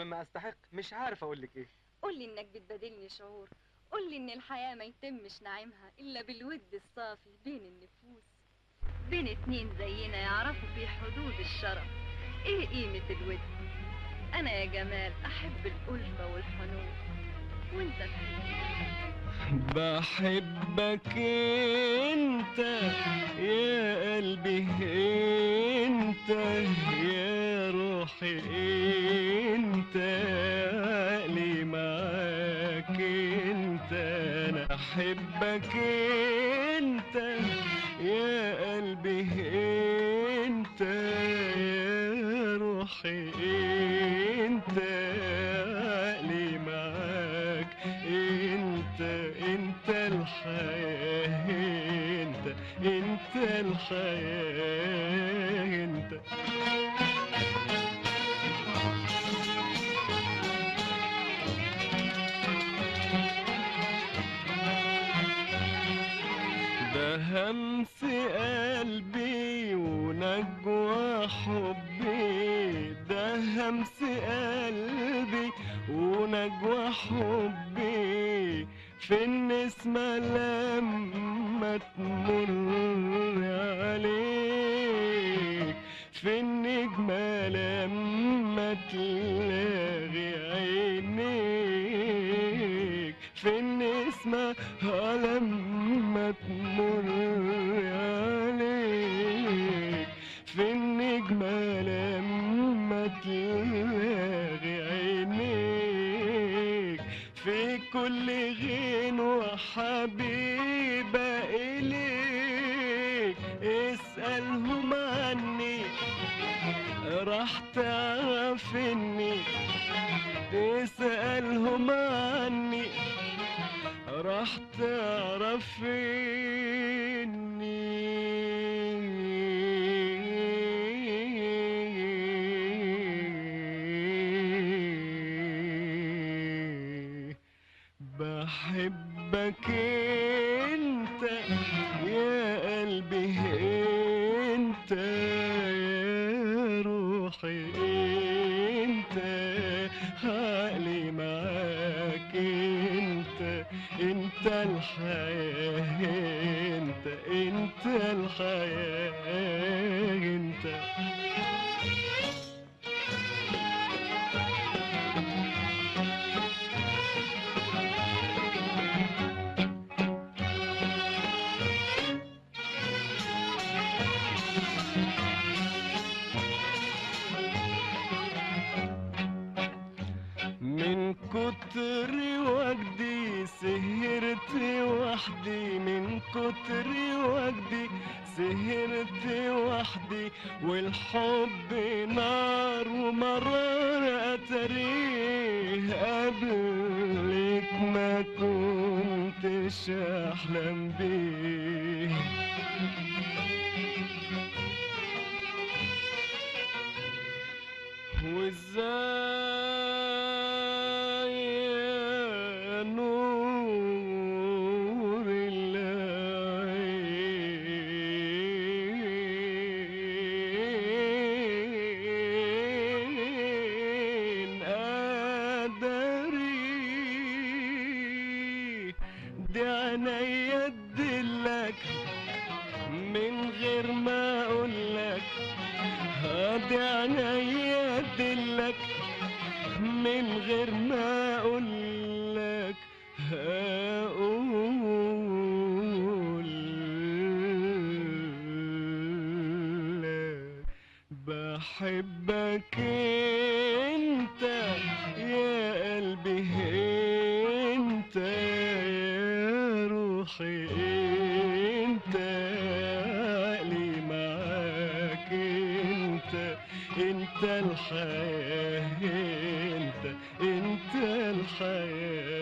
مما استحق. مش عارف اقول لك ايه. قولي انك بتبادلني شعور، قولي ان الحياة ما يتمش نعيمها الا بالود الصافي بين النفوس، بين اتنين زينا يعرفوا في حدود الشرف ايه قيمة الود. انا يا جمال احب الألفة والحنون، وانت بحبك انت يا قلبي، انت يا روحي، انت عقلي معاك، انت انا احبك انت يا قلبي، انت يا روحي، انت عقلي معاك، انت الحياة، انت الحياة انت. ده همس قلبي ونجوى حبي، ده همس قلبي ونجوى حبي، في النسمة لما تمر عليك، في النجمة لما تلاغي عينيك، في النسمة لما تمر عليك، في النجمة لما تلاغي عينيك، في كل غنوة حبيبة إليك، اسألهم عني راح تعرف إني، اسألهم عني راح تعرف إني بحبك انت يا قلبي، انت يا روحي، انت عقلي معاك، انت الحياة، انت الحياة انت. من كتر وجدي سهرت وحدي، من كتر وجدي سهرت وحدي، والحب نار ومرار أتريه، قبلك ما كنتش أحلم بيه. وازاي يا نور العين قدري، دي عينيا ادلك من غير ما اقولك، دي عينيا ادلك من غير ما اقولك، هقولك بحبك انت يا قلبي، انت يا روحي، انت عقلي معاك، انت الحياة، انت الحياة.